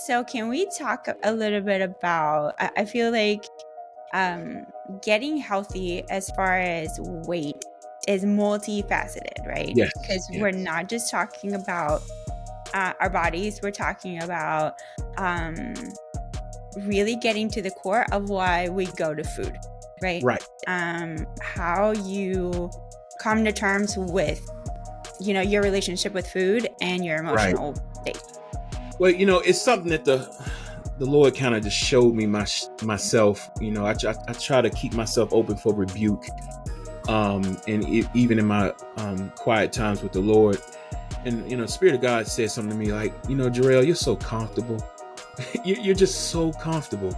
So can we talk a little bit about, I feel like um, getting healthy as far as weight is multifaceted, right? Yes, Because we're yes. not just talking about our bodies, we're talking about um, really getting to the core of why we go to food, right? Right. How you come to terms with, your relationship with food and your Right. emotional state. Well, it's something that the Lord kind of just showed me myself. I try to keep myself open for rebuke, and even in my quiet times with the Lord. And the Spirit of God said something to me like, Jarrell, you're so comfortable. You're just so comfortable.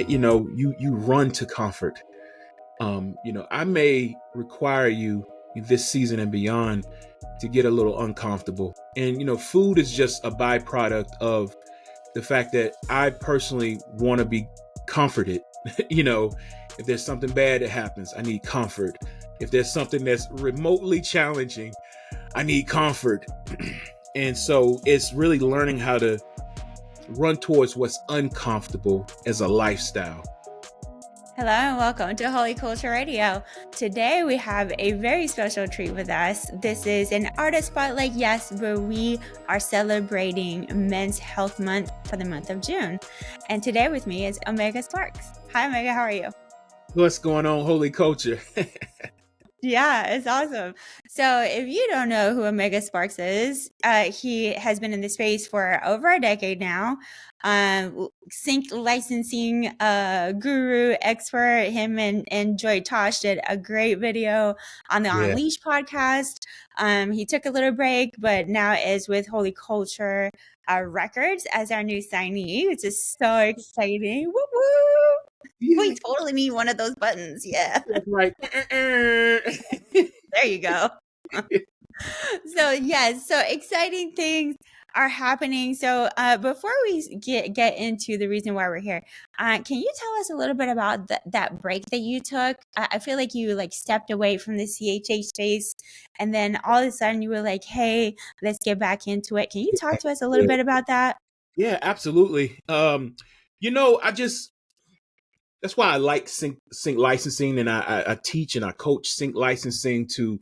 You run to comfort. I may require you this season and beyond to get a little uncomfortable. And food is just a byproduct of the fact that I personally want to be comforted. If there's something bad that happens, I need comfort. If there's something that's remotely challenging, I need comfort. And so it's really learning how to run towards what's uncomfortable as a lifestyle. Hello and welcome to Holy Culture Radio. Today we have a very special treat with us. This is an artist spotlight, yes, but we are celebrating Men's Health Month for the month of June. And today with me is Omega Sparx. Hi, Omega. How are you? What's going on, Holy Culture? Yeah, it's awesome. So if you don't know who Omega Sparx is, he has been in the space for over a decade now. Sync licensing guru expert. Him and Joy Tosh did a great video on the Yeah. Unleash podcast. He took a little break, but now is with Holy Culture Records as our new signee, which is so exciting. Woo woo! Yeah, We totally need one of those buttons. Yeah. that's right. There you go. So yes, so exciting things are happening. So before we get into the reason why we're here, can you tell us a little bit about that break that you took? I feel like you stepped away from the CHH space, and then all of a sudden you were like, "Hey, let's get back into it." Can you talk to us a little bit about that? Yeah, absolutely. I just that's why I like sync licensing, and I teach and I coach sync licensing to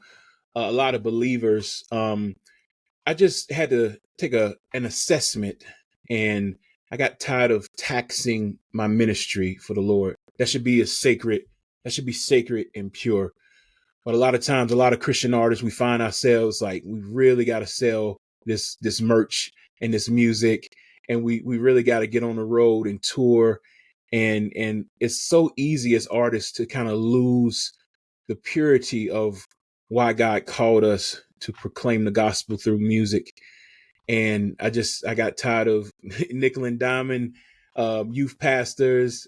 a lot of believers. I just had to take an assessment, and I got tired of taxing my ministry for the Lord. That should be sacred. That should be sacred and pure. But a lot of times, a lot of Christian artists, we find ourselves like we really got to sell this merch and this music, and we really got to get on the road and tour, and it's so easy as artists to kind of lose the purity of why God called us to proclaim the gospel through music. And I got tired of nickel and diamond youth pastors,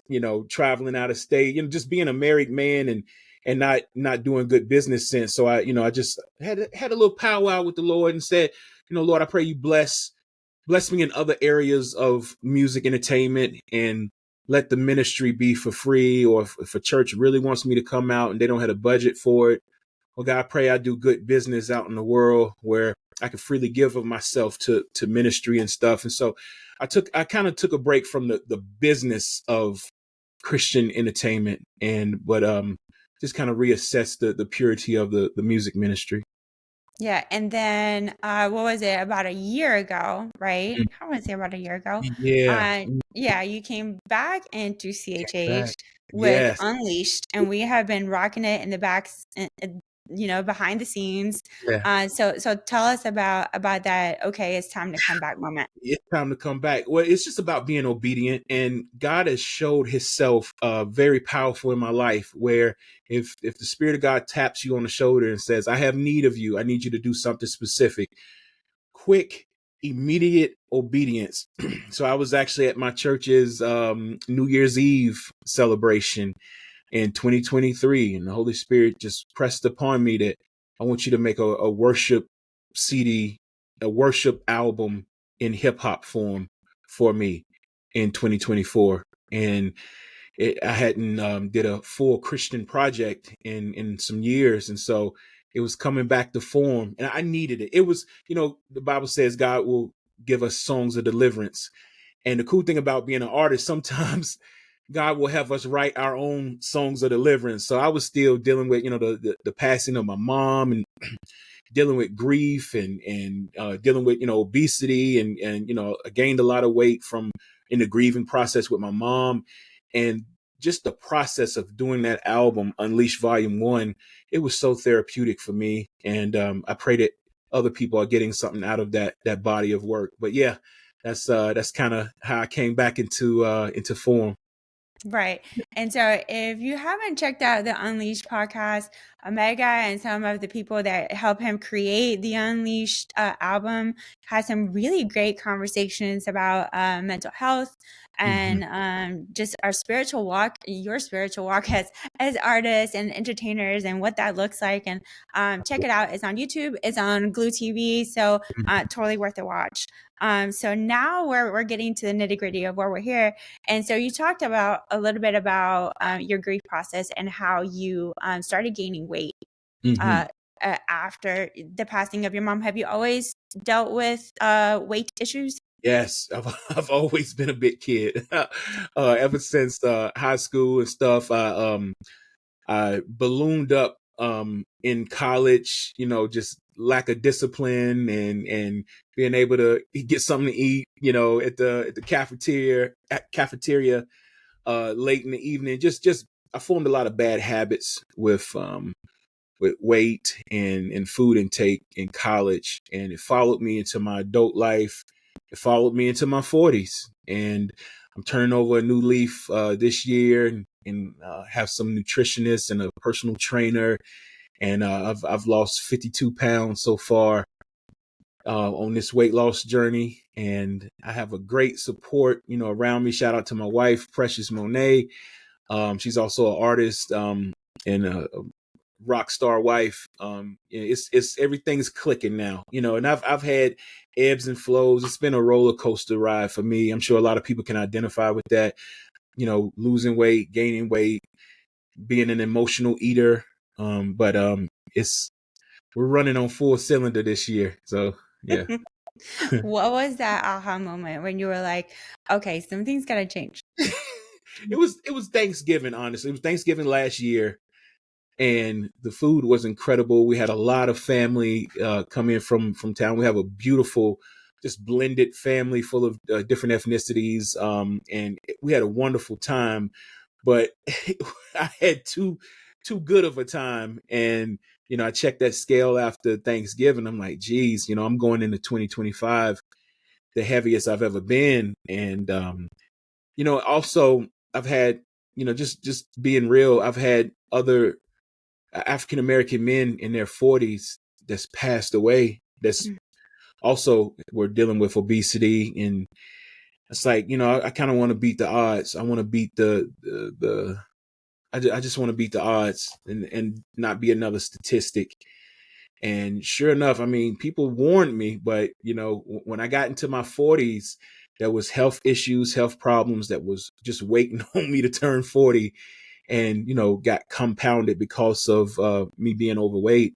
traveling out of state, just being a married man and not doing good business sense. So I just had a little powwow with the Lord and said, Lord, I pray you bless me in other areas of music entertainment, and let the ministry be for free, or if a church really wants me to come out and they don't have a budget for it, well, God, I pray I do good business out in the world where I can freely give of myself to ministry and stuff. And so I kind of took a break from the business of Christian entertainment, but just kind of reassess the purity of the music ministry. Yeah, and then what was it, about a year ago, right? I want to say about a year ago. Yeah. Yeah, you came back into CHH Back. with Yes. Unleashed, and we have been rocking it in the back, behind the scenes. Yeah. So tell us about that. Okay, it's time to come back moment. It's time to come back. Well, it's just about being obedient, and God has showed Himself very powerful in my life. Where if the Spirit of God taps you on the shoulder and says, "I have need of you. I need you to do something specific," quick, immediate obedience. So I was actually at my church's New Year's Eve celebration in 2023, and the Holy Spirit just pressed upon me that I want you to make a worship CD, a worship album in hip hop form for me in 2024. And I hadn't did a full Christian project in some years, and so it was coming back to form, and I needed it. It was, the Bible says God will give us songs of deliverance. And the cool thing about being an artist, sometimes God will have us write our own songs of deliverance. So I was still dealing with, the passing of my mom, and dealing with grief, and dealing with, obesity, and I gained a lot of weight from in the grieving process with my mom. And just the process of doing that album, Unleash Volume 1, it was so therapeutic for me. And I pray that other people are getting something out of that body of work. But yeah, that's kind of how I came back into form. Right. And so if you haven't checked out the Unleashed podcast, Omega and some of the people that help him create the Unleashed album has some really great conversations about mental health Hmm. and just our spiritual walk, your spiritual walk as artists and entertainers, and what that looks like. And check it out. It's on YouTube. It's on Glue TV. So totally worth a watch. So now we're getting to the nitty gritty of where we're here. And so you talked about a little bit about your grief process and how you started gaining weight Hmm. uh, after the passing of your mom. Have you always dealt with weight issues? Yes, I've always been a big kid. Ever since high school and stuff, I ballooned up in college. Just lack of discipline, and being able to get something to eat. At the cafeteria late in the evening. Just I formed a lot of bad habits with weight and food intake in college, and it followed me into my adult life. It followed me into my 40s, and I'm turning over a new leaf this year, and have some nutritionists and a personal trainer, and I've lost 52 pounds so far on this weight loss journey, and I have a great support around me. Shout out to my wife, Precious Monet. She's also an artist, and a rock star wife. It's everything's clicking now, and I've had ebbs and flows. It's been a roller coaster ride for me. I'm sure a lot of people can identify with that. Losing weight, gaining weight, being an emotional eater. But it's we're running on full cylinder this year. So yeah. What was that aha moment when you were like, okay, something's got to change? It was Thanksgiving, honestly. It was Thanksgiving last year, and the food was incredible. We had a lot of family come in from town. We have a beautiful, just blended family full of different ethnicities, and we had a wonderful time. But I had too good of a time, and I checked that scale after Thanksgiving. I'm like, geez, I'm going into 2025 the heaviest I've ever been, and also I've had, just being real, I've had other African American men in their 40s that's passed away. That's also were dealing with obesity, and it's like, I kind of want to beat the odds. I want to beat the I just want to beat the odds, and not be another statistic. And sure enough, I mean, people warned me, but when I got into my 40s, there was health issues, health problems that was just waiting on me to turn 40, and got compounded because of me being overweight.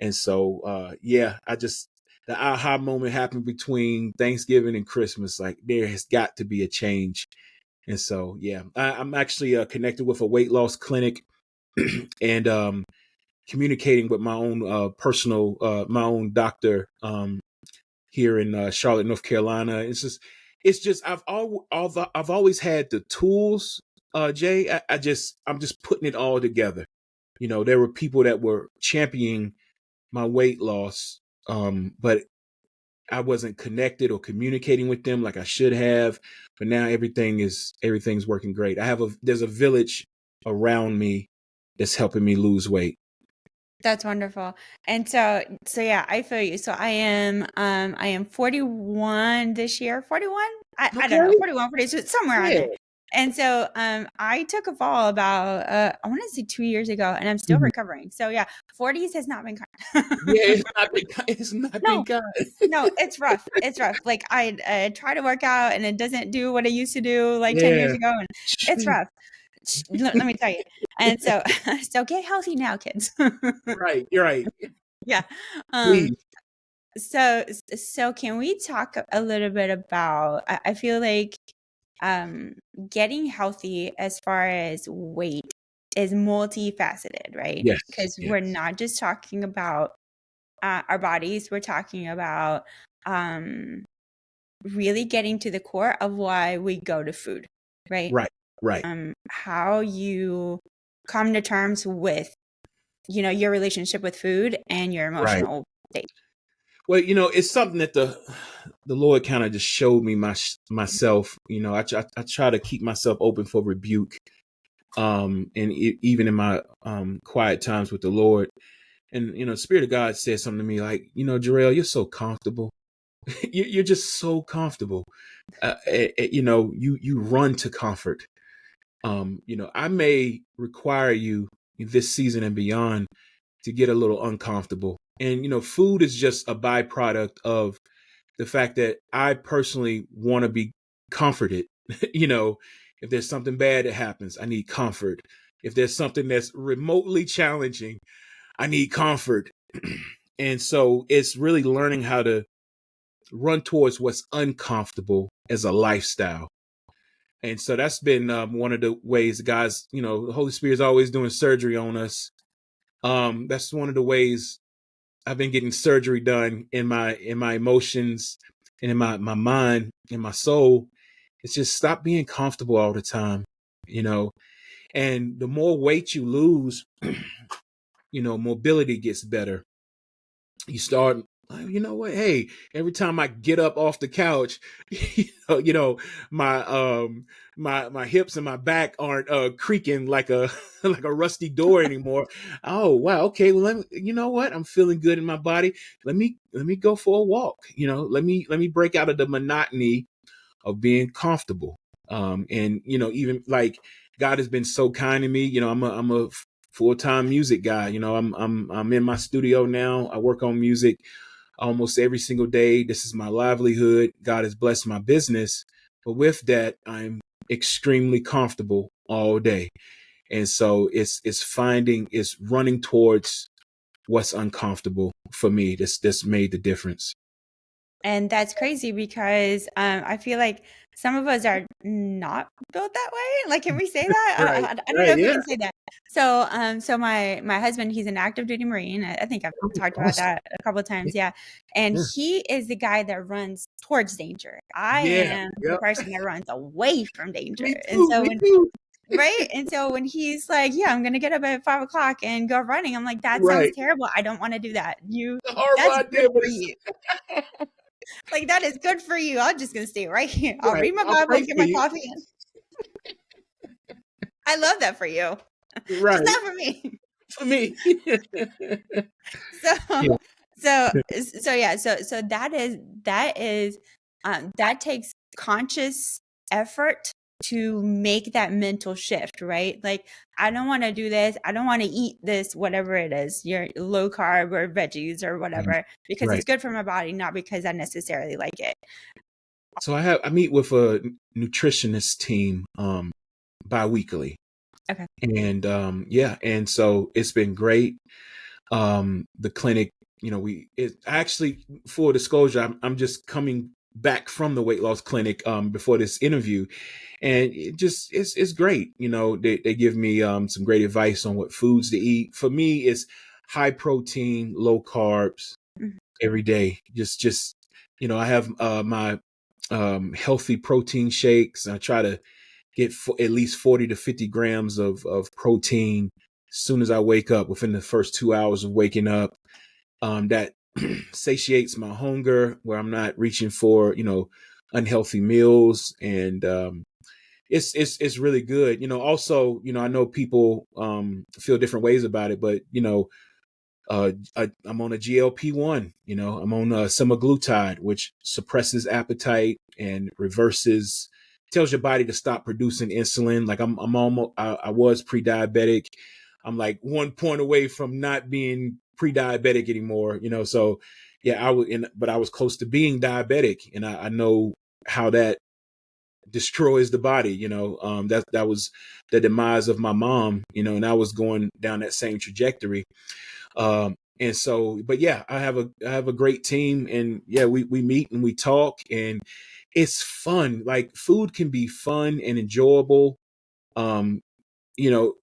And so yeah, the aha moment happened between Thanksgiving and Christmas. Like, there has got to be a change. And so yeah, I'm actually connected with a weight loss clinic, and communicating with my own my own doctor here in Charlotte, North Carolina. It's just I've always had the tools, Jay. I'm just putting it all together. There were people that were championing my weight loss, but I wasn't connected or communicating with them like I should have. But now everything's working great. There's a village around me that's helping me lose weight. That's wonderful. And so yeah, I feel you. So I am 41 this year. 41? I don't know, Okay. 41, 42, somewhere on Yeah. there. And so I took a fall about I want to say 2 years ago, and I'm still Mhm. recovering. So yeah, 40s has not been kind. Yeah, it's not been No, kind. no, it's rough. It's rough. Like I try to work out and it doesn't do what I used to do like 10 years Yeah. ago, and it's rough. Let me tell you. And so so get healthy now, kids. Right. You're right. Yeah. Um, Please. So can we talk a little bit about, I feel like um getting healthy as far as weight is multifaceted, right? Yes, Because we're yes, not just talking about our bodies, we're talking about um really getting to the core of why we go to food, right? right, right, How you come to terms with, your relationship with food and your right. emotional state. Well, it's something that the Lord kind of just showed me myself. I try to keep myself open for rebuke, and even in my quiet times with the Lord. And Spirit of God said something to me like, Jarrell, you're so comfortable. You're just so comfortable. You run to comfort. I may require you this season and beyond to get a little uncomfortable. And food is just a byproduct of the fact that I personally want to be comforted. you know, if there's something bad that happens, I need comfort. If there's something that's remotely challenging, I need comfort. And so it's really learning how to run towards what's uncomfortable as a lifestyle. And so that's been one of the ways, guys, the Holy Spirit is always doing surgery on us. That's one of the ways I've been getting surgery done in my emotions and in my mind, in my soul. It's just stop being comfortable all the time, you know. And the more weight you lose, mobility gets better. You start, you know what? Hey, every time I get up off the couch, my my hips and my back aren't creaking like a like a rusty door anymore. Oh wow, okay. Well, you know what? I'm feeling good in my body. Let me go for a walk. Let me break out of the monotony of being comfortable. And even like God has been so kind to me. I'm a full-time music guy. I'm in my studio now. I work on music almost every single day. This is my livelihood. God has blessed my business. But with that, I'm extremely comfortable all day. And so it's running towards what's uncomfortable for me. This made the difference. And that's crazy because I feel like some of us are not built that way. Like, can we say that? Right. I don't know Right. if we Yeah. can say that. So my husband, he's an active duty Marine. I think I've talked about Awesome. that a couple of times. Yeah. And Yeah. he is the guy that runs towards danger. I Yeah. am the Yep. person that runs away from danger. Me And too. so Me when too. Right? And so when he's like, "Yeah, I'm gonna get up at 5 o'clock and go running," I'm like, "That sounds Right. terrible. I don't want to do that. It's a horrible That's good idea, but for it's you. Like, that is good for you. I'm just gonna stay right here. I'll right. read my I'll Bible pray and get for my you. coffee in. I love that for you. Just Right. not for me." For me. So Yeah. so that is that takes conscious effort to make that mental shift, right? Like, I don't want to do this. I don't want to eat this, whatever it is, your low carb or veggies or Right. whatever, because Right. it's good for my body, not because I necessarily like it. So I meet with a nutritionist team biweekly. Okay. And yeah, and so it's been great. The clinic, actually, full disclosure, I'm just coming back from the weight loss clinic before this interview, and it's great. They give me some great advice on what foods to eat. For me, it's high protein, low carbs Mhm. every day. Just I have my healthy protein shakes. I try to get at least 40 to 50 grams of protein as soon as I wake up, within the first 2 hours of waking up. That satiates my hunger, where I'm not reaching for unhealthy meals. And it's really good. Also, I know people feel different ways about it, but I'm on a GLP-1. I'm on semaglutide, which suppresses appetite and tells your body to stop producing insulin. Like I'm almost, I was pre-diabetic. I'm like 1 point away from not being pre-diabetic anymore. So yeah, but I was close to being diabetic, and I know how that destroys the body. That was the demise of my mom. And I was going down that same trajectory. And so, but yeah, I have a great team, and yeah, we meet and we talk, and it's fun. Like food can be fun and enjoyable. Um, you know,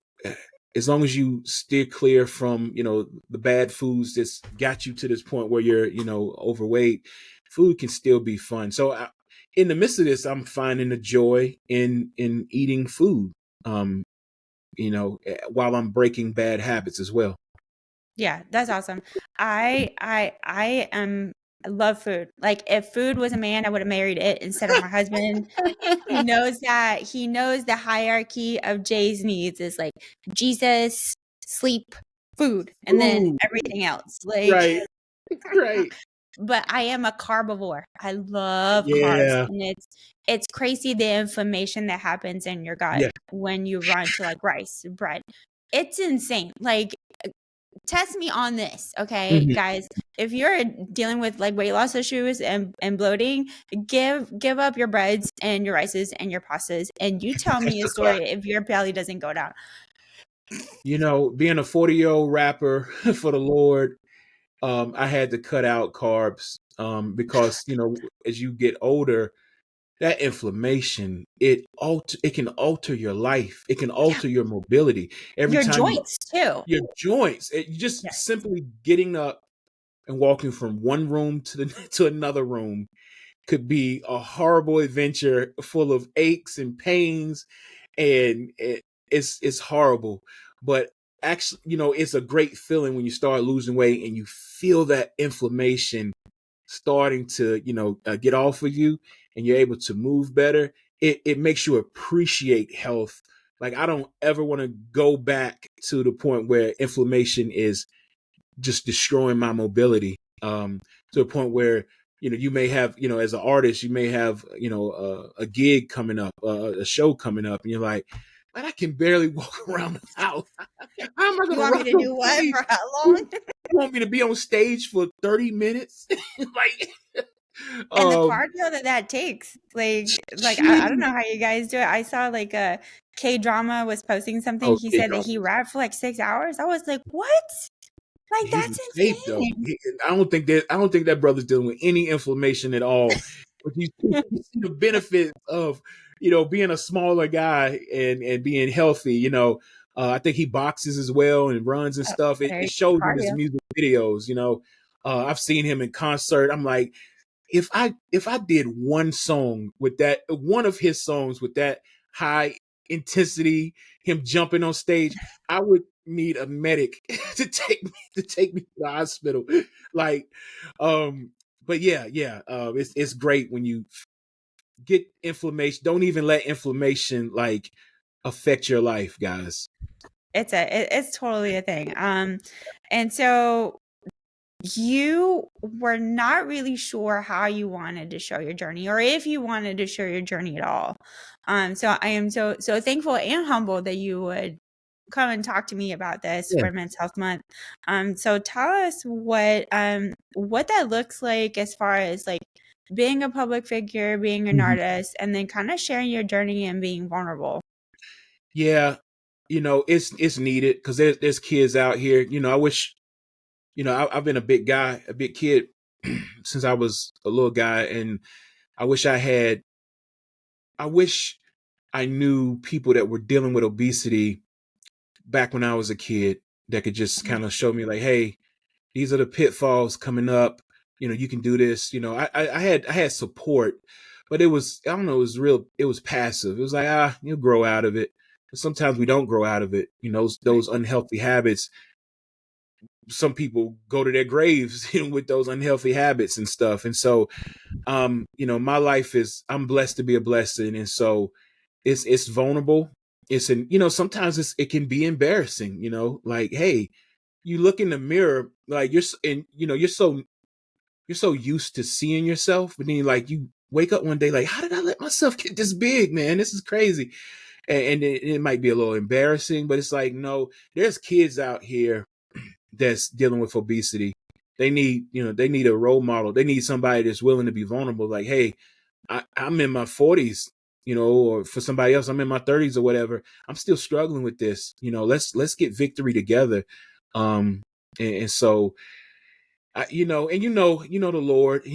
as long as you steer clear from, the bad foods that's got you to this point where you're, overweight, food can still be fun. So in the midst of this, I'm finding the joy in eating food. Um, while I'm breaking bad habits as well. Yeah, that's awesome. I am I love food. Like if food was a man, I would have married it instead of my husband. He knows the hierarchy of Jay's needs is like Jesus, sleep, food, and then Ooh, everything else. Like right, right. but I am a carbivore. I love carbs, Yeah, and it's crazy the inflammation that happens in your gut yeah. when you run to like rice, bread. It's insane. Like test me on this, okay, Mhm. guys. If you're dealing with like weight loss issues and bloating, give up your breads and your rices and your pastas, and you tell me That's a a fact. story if your belly doesn't go down. Being a 40-year-old rapper for the Lord, I had to cut out carbs because as you get older, that inflammation it can alter your life. It can Yeah, alter your mobility. Every your time joints too. your joints, you just Yes, simply getting up and walking from one room to the to another room could be a horrible adventure full of aches and pains, and it's horrible. But actually, it's a great feeling when you start losing weight and you feel that inflammation starting to get off of you, and you're able to move better. It makes you appreciate health. Like I don't ever want to go back to the point where inflammation is just destroying my mobility, to a point where you may have, as an artist, you may have a gig coming up, a show coming up, and you're like, man, I can barely walk around the house. How am I going you to want me rock to on do what stage? for how long? You want me to be on stage for 30 minutes? Like, And the um, cardio that takes, like I don't geez. know how you guys do it. I saw like a K drama was posting something. Oh, He kid said that he dramas. rapped for like 6 hours. I was like, what? Like He's in that's shape though. insane. I don't think that brother's dealing with any inflammation at all. But you see the benefits of being a smaller guy and being healthy. I think he boxes as well and runs and Oh, stuff. It, there you it shows go, in his cardio. music videos. I've seen him in concert. I'm like, if I did one of his songs with that high intensity, him jumping on stage, I would need a medic to take me to the hospital. Like, but yeah, it's great when you get inflammation. Don't even let inflammation like affect your life, guys. It's totally a thing. And so you were not really sure how you wanted to show your journey or if you wanted to show your journey at all. So I am so thankful and humble that you would come and talk to me about this Yeah. for Men's Health Month. So tell us what that looks like as far as like being a public figure, being an Mhm. artist, and then kind of sharing your journey and being vulnerable. Yeah, it's needed because there's kids out here. I wish. I've been a big guy, a big kid since I was a little guy, and I wish I had. I wish I knew people that were dealing with obesity back when I was a kid that could just Mhm. kind of show me like, hey, these are the pitfalls coming up. You can do this. I had support, but it was, I don't know, it was real. It was passive. It was like, you'll grow out of it. But sometimes we don't grow out of it. Those unhealthy habits. Some people go to their graves with those unhealthy habits and stuff. And so, my life is, I'm blessed to be a blessing. And so it's vulnerable. Sometimes it can be embarrassing, like, hey, you look in the mirror, like and you're so used to seeing yourself, but then like you wake up one day like, how did I let myself get this big, man? This is crazy. And it might be a little embarrassing, but it's like, no, there's kids out here that's dealing with obesity. They need a role model. They need somebody that's willing to be vulnerable. Like, hey, I'm in my 40s, or for somebody else, I'm in my 30s or whatever. I'm still struggling with this. Let's get victory together. And so the Lord,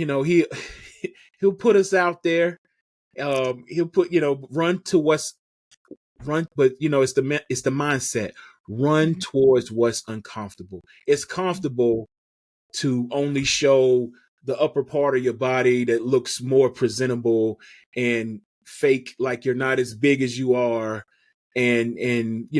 he'll put us out there. He'll put, run to what's run, but it's the mindset. Run Mhm. towards what's uncomfortable. It's comfortable to only show the upper part of your body that looks more presentable and fake, like you're not as big as you are, and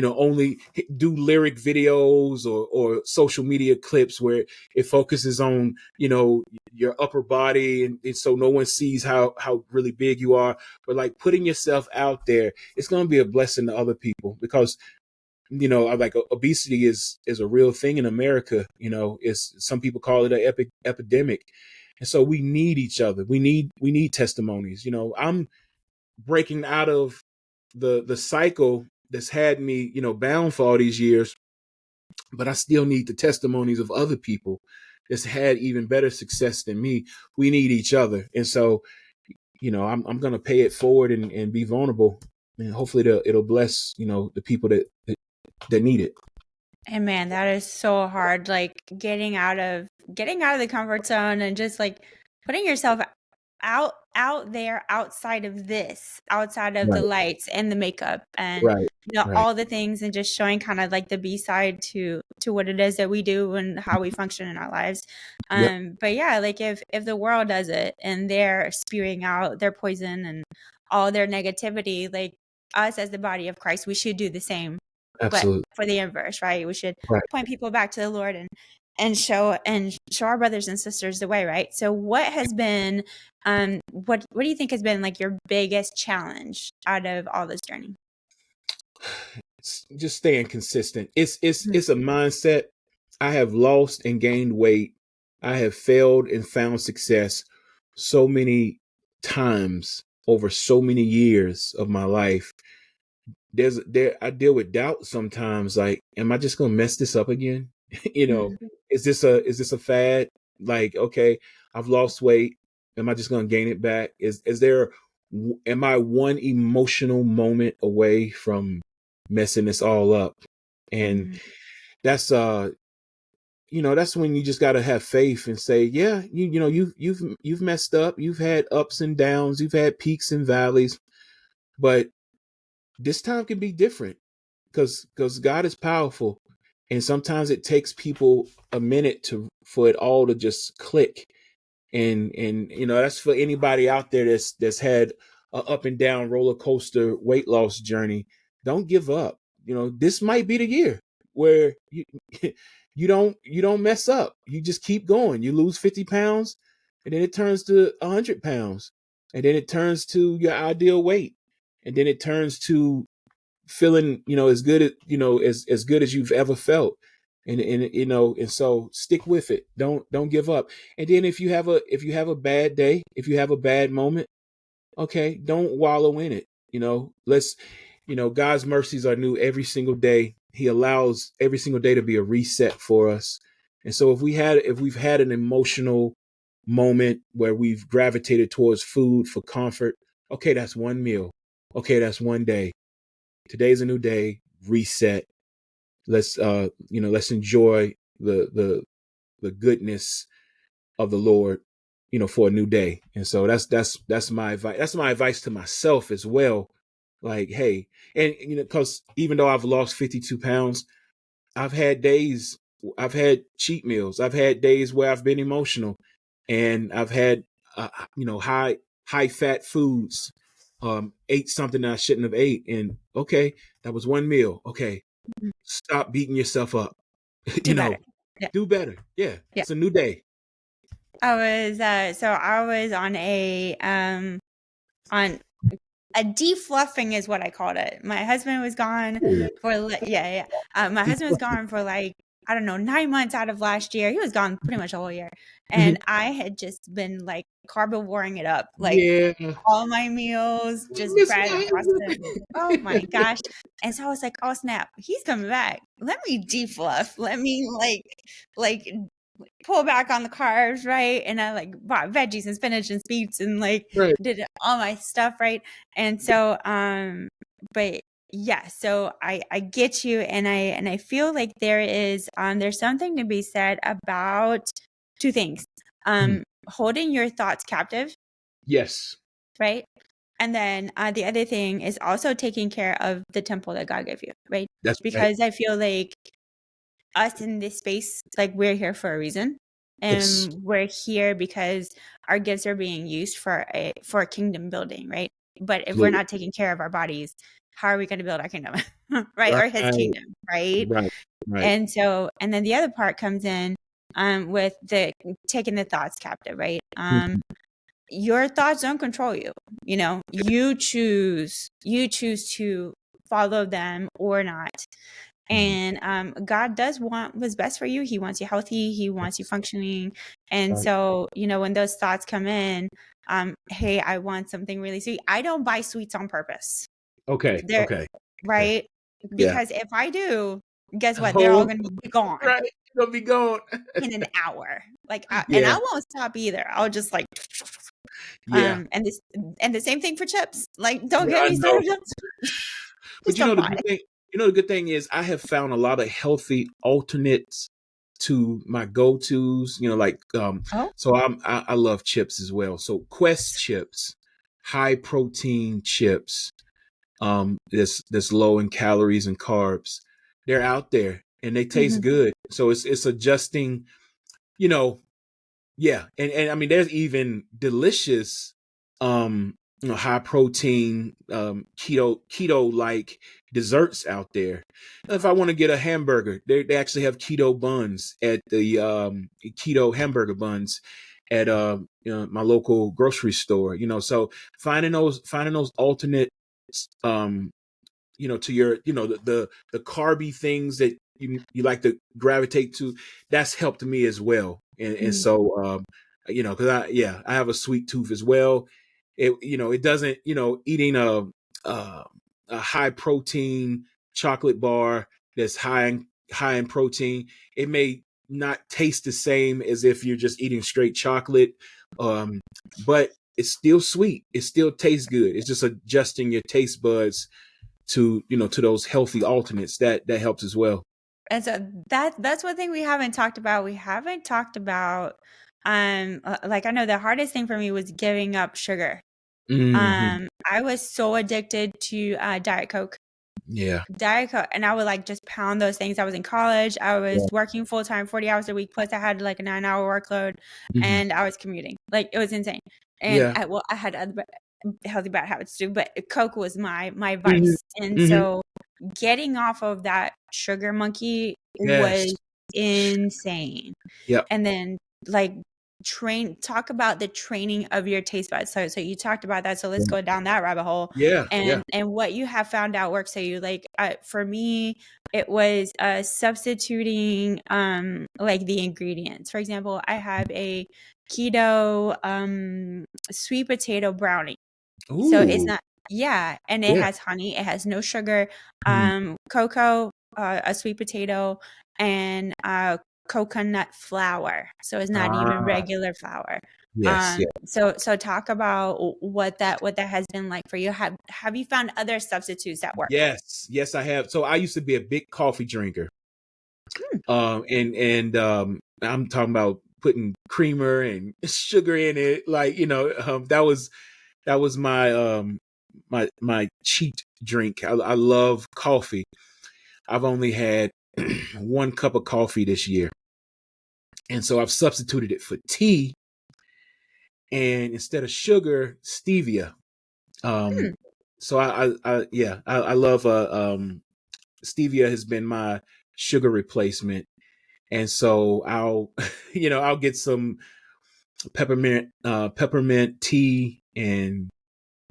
only do lyric videos or social media clips where it focuses on your upper body, and so no one sees how really big you are. But like putting yourself out there, it's going to be a blessing to other people, because like obesity is a real thing in America. It's, some people call it an epidemic, and so we need each other. We need testimonies. I'm breaking out of the cycle that's had me bound for all these years, but I still need the testimonies of other people that's had even better success than me. We need each other, and so I'm gonna pay it forward and be vulnerable, and hopefully it'll bless the people that need it. And man, that is so hard. Like getting out of the comfort zone and just like putting yourself out there outside of this, outside of the Right, lights and the makeup and right, right. all the things, and just showing kind of like the B side to what it is that we do and how we function in our lives. Yep, But yeah, like if the world does it and they're spewing out their poison and all their negativity, like us as the body of Christ, we should do the same, but absolutely. for the inverse, right? We should Right. point people back to the Lord and show our brothers and sisters the way, right? So what has been what do you think has been like your biggest challenge out of all this journey? It's just staying consistent. It's Mhm. it's a mindset. I have lost and gained weight. I have failed and found success so many times over so many years of my life. I deal with doubt sometimes, like, am I just gonna mess this up again? you know, Mhm. is this a fad? Like, okay, I've lost weight. Am I just gonna gain it back? Am I one emotional moment away from messing this all up? And Mhm. that's that's when you just gotta have faith and say, yeah, you've messed up, you've had ups and downs, you've had peaks and valleys, but this time can be different, because God is powerful, and sometimes it takes people a minute for it all to just click. And that's for anybody out there that's had a up and down roller coaster weight loss journey. Don't give up. This might be the year where you you don't mess up. You just keep going. You lose 50 pounds, and then it turns to 100 pounds, and then it turns to your ideal weight, and then it turns to feeling as good as good as you've ever felt. And so stick with it. Don't give up. And then if you have a bad day, if you have a bad moment, okay, don't wallow in it. Let's God's mercies are new every single day. He allows every single day to be a reset for us. And so if we've had an emotional moment where we've gravitated towards food for comfort, okay, that's one meal. Okay, that's one day. Today's a new day. Reset. Let's enjoy the goodness of the Lord, for a new day. And so that's my advice. That's my advice to myself as well. Like, hey, and because even though I've lost 52 pounds, I've had days, I've had cheat meals, I've had days where I've been emotional, and I've had high fat foods. Ate something that I shouldn't have ate, and okay, that was one meal. Okay, Mhm. stop beating yourself up. Do better. Yeah. Do better. Yeah, Yeah. it's a new day. I was on a defluffing is what I called it. My husband was gone Ooh. yeah, yeah. My husband was gone for like, I don't know, 9 months out of last year. He was gone pretty much a whole year. And I had just been like carbovoring it up. Like Yeah, all my meals, I just miss bread and pasta. my Oh my husband. gosh. And so I was like, oh snap, he's coming back. Let me defluff. Let me like pull back on the carbs, right? And I like bought veggies and spinach and beets and like Right. did all my stuff, right? And so but Yeah, so I get you, and I feel like there's something to be said about two things. Mhm. Holding your thoughts captive, Yes, right? And then the other thing is also taking care of the temple that God gave you, right? that's right. Because I feel like us in this space, like we're here for a reason. Yes, And we're here because our gifts are being used for kingdom building, right? But if we're absolutely. not taking care of our bodies, how are we going to build our kingdom? Right? Or his Right, kingdom, right? right, right. And then the other part comes in with the taking the thoughts captive, right? Mhm. Your thoughts don't control you. You choose to follow them or not. Mhm. And God does want what's best for you. He wants you healthy. He wants you Yes, functioning. And right. so, when those thoughts come in, hey, I want something really sweet. I don't buy sweets on purpose. Okay, They're okay, okay. right. Yeah. Because if I do, guess what? They're all Oh, going to be gone right. It's gonna be gone. in an hour. And I Yeah, won't stop either. I'll just like, yeah. and the same thing for chips. Like, don't Yeah, get I me know. started. But Just don't buy it. the good thing is I have found a lot of healthy alternates to my go-tos, like Oh, so I love chips as well. So Quest chips, high protein chips, that's low in calories and carbs. They're out there and they taste mhm. good. So it's adjusting, you know, yeah, and I mean, there's even delicious, high protein, keto like desserts out there. If I want to get a hamburger, they actually have keto buns at the keto hamburger buns at my local grocery store. So finding those alternate um to your the carby things that you like to gravitate to, that's helped me as well. And Mm. so because I have a sweet tooth as well. It doesn't, eating uh, a high protein chocolate bar that's high in protein, it may not taste the same as if you're just eating straight chocolate, but it's still sweet, it still tastes good. It's just adjusting your taste buds to those healthy alternates. That helps as well. And so that's one thing we haven't talked about. We haven't talked about like I know the hardest thing for me was giving up sugar. Hmm. I was so addicted to Diet Coke. Yeah. Diet Coke, and I would like just pound those things. I was in college. I was Yeah. working full time, 40 hours a week. Plus, I had like a 9 hour workload, Hmm. and I was commuting. Like it was insane. And Yeah. I had other healthy bad habits too, but Coke was my Hmm. vice. And Hmm. so, getting off of that sugar monkey Yes. was insane. Yep. And then like talk about the training of your taste buds. So you talked about that. So let's go down that rabbit hole. Yeah. Yeah. And what you have found out works. So you like for me, it was substituting like the ingredients. For example, I have a keto sweet potato brownie. So it's Ooh. not, yeah, and it Yeah. has honey, it has no sugar, Mhm. cocoa, a sweet potato, and coconut flour. So it's not even Ah. regular flour. Yes. Yeah. So talk about what that has been like for you. Have you found other substitutes that work? Yes. Yes, I have. So I used to be a big coffee drinker. Mm, And I'm talking about putting creamer and sugar in it. Like, that was my cheat drink. I love coffee. I've only had one cup of coffee this year. And so I've substituted it for tea, and instead of sugar, stevia. Um, mm. so I love stevia has been my sugar replacement. And so I'll I'll get some peppermint tea and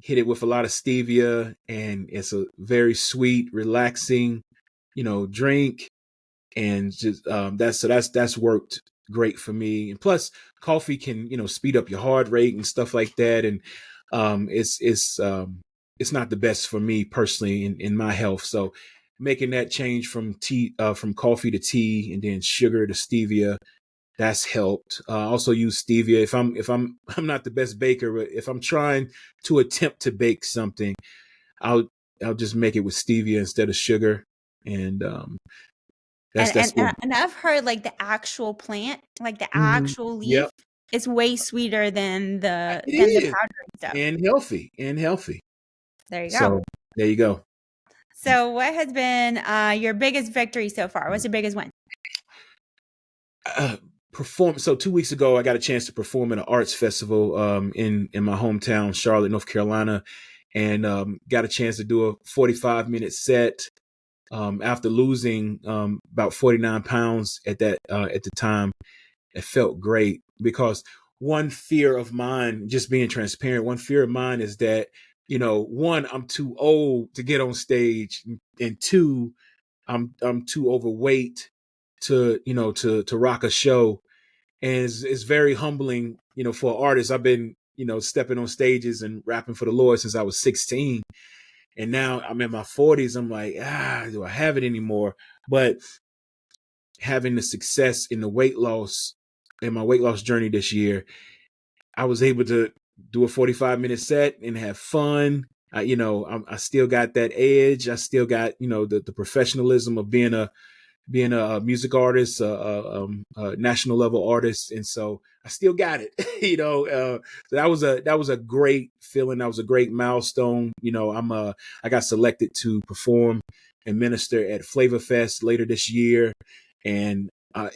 hit it with a lot of stevia, and it's a very sweet, relaxing, drink. And just that's worked great for me. And plus, coffee can speed up your heart rate and stuff like that. And it's not the best for me personally in my health. So making that change from coffee to tea and then sugar to stevia, that's helped. Also use stevia if I'm not the best baker, but if I'm trying to attempt to bake something, I'll I'll just make it with stevia instead of sugar, and And that's what. I've heard like the actual plant, like the Mhm. actual Yep, leaf, is way sweeter it than the is, powdery stuff. and healthy. There you go. So there you go. So what has been your biggest victory so far? What's your biggest win? uh, Perform. So 2 weeks ago, I got a chance to perform at an arts festival in my hometown, Charlotte, North Carolina, and got a chance to do a 45-minute set. After losing about 49 pounds at the time, it felt great because one fear of mine, just being transparent, one fear of mine is that, one, I'm too old to get on stage, and two, I'm too overweight to rock a show. And it's very humbling, for an artist. I've been, stepping on stages and rapping for the Lord since I was 16, and now I'm in my 40s. I'm like, do I have it anymore? But having the success in my weight loss journey this year, I was able to do a 45-minute set and have fun. I still got that edge. I still got, the professionalism of being a music artist, a national level artist, and so I still got it. So that was a great feeling. That was a great milestone. I got selected to perform and minister at Flavor Fest later this year, and I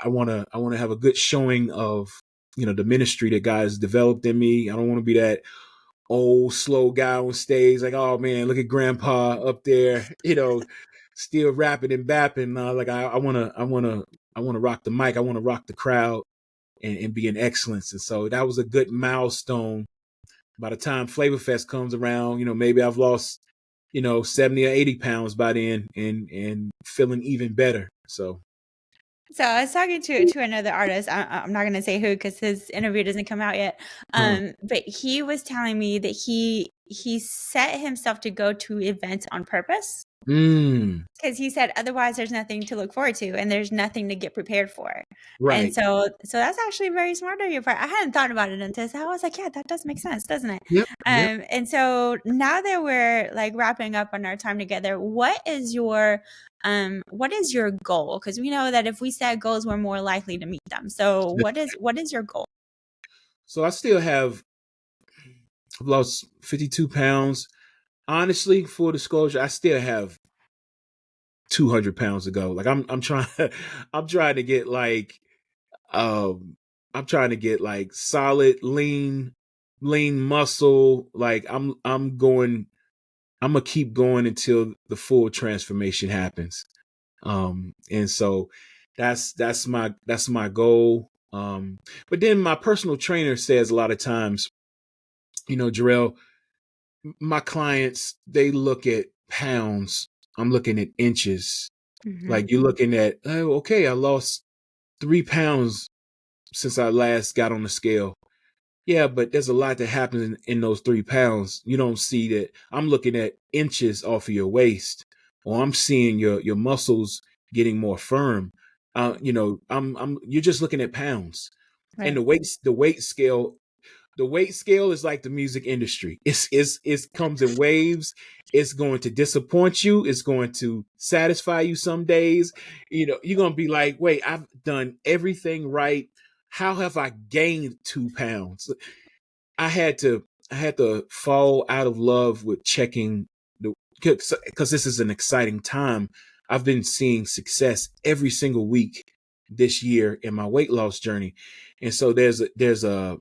want to have a good showing of the ministry that God has developed in me. I don't want to be that old slow guy on stage like, oh man, look at grandpa up there, still rapping and bapping. Like I want to rock the mic. I want to rock the crowd and be in excellence. And so that was a good milestone. By the time Flavor Fest comes around, maybe I've lost 70 or 80 pounds by then, and feeling even better. So So I was talking to another artist. I'm not going to say who because his interview doesn't come out yet. huh. But he was telling me that he set himself to go to events on purpose mm, because he said otherwise there's nothing to look forward to and there's nothing to get prepared for. And right. so that's actually very smart on your part. I hadn't thought about it until so I was like, yeah, that does make sense, doesn't it? Yep. Yep. And so now that we're like wrapping up on our time together, what is your goal? Because we know that if we set goals, we're more likely to meet them. So what is your goal? So I've lost 52 pounds. Honestly, full disclosure, I still have 200 pounds to go. Like I'm trying, I'm trying to get like, I'm trying to get like solid, lean muscle. Like I'm gonna keep going until the full transformation happens. And so that's my goal. But then my personal trainer says a lot of times, Jarrell, my clients, they look at pounds. I'm looking at inches. Mm-hmm. Like you're looking at, oh, okay, I lost 3 pounds since I last got on the scale. Yeah, but there's a lot that happens in those 3 pounds. You don't see that. I'm looking at inches off of your waist, or I'm seeing your muscles getting more firm. You're just looking at pounds, and Right. the weight scale is like the music industry. It comes in waves. It's going to disappoint you. It's going to satisfy you some days. You're gonna be like, wait, I've done everything right. How have I gained 2 pounds? I had to I had to fall out of love with checking the because this is an exciting time. I've been seeing success every single week this year in my weight loss journey, and so there's a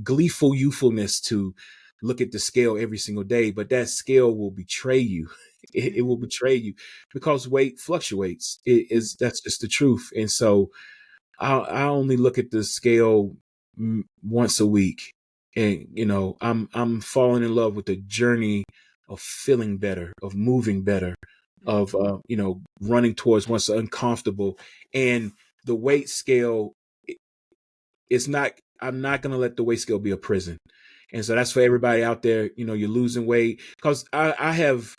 gleeful youthfulness to look at the scale every single day, but that scale will betray you. It will betray you because weight fluctuates. That's just the truth. And so I only look at the scale once a week, and I'm falling in love with the journey of feeling better, of moving better, of running towards what's uncomfortable, and the weight scale it's not. I'm not going to let the weight scale be a prison. And so that's for everybody out there. You're losing weight because I have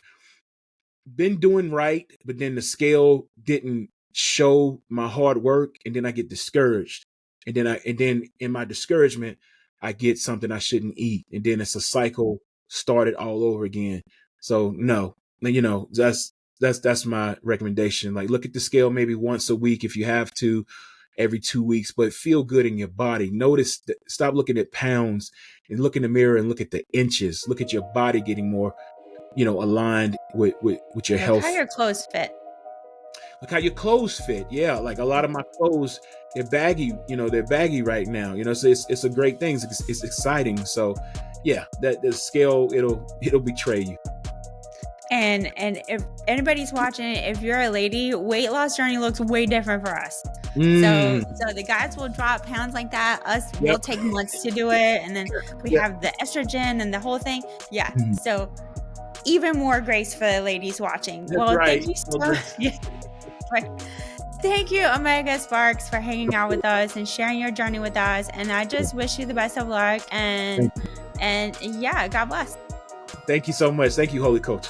been doing right, but then the scale didn't show my hard work, and then I get discouraged, and then in my discouragement, I get something I shouldn't eat, and then it's a cycle start it all over again. So no, that's my recommendation. Like, look at the scale maybe once a week if you have to, every 2 weeks, but feel good in your body. Stop looking at pounds and look in the mirror and look at the inches. Look at your body getting more, aligned with your Look how health. your clothes fit. Look how your clothes fit. Yeah, like a lot of my clothes, they're baggy. They're baggy right now. So it's a great thing. It's exciting. So yeah, that the scale, it'll betray you. And if anybody's watching, if you're a lady, weight loss journey looks way different for us. So the guys will drop pounds like that. Us, will take months to do it, and then we have the estrogen and the whole thing. Yeah. Mhm. So even more grace for the ladies watching. That's Well, right. thank you so Thank you, Omega Sparx, for hanging out with us and sharing your journey with us. And I just wish you the best of luck. And yeah, God bless. Thank you so much. Thank you, Holy Coach.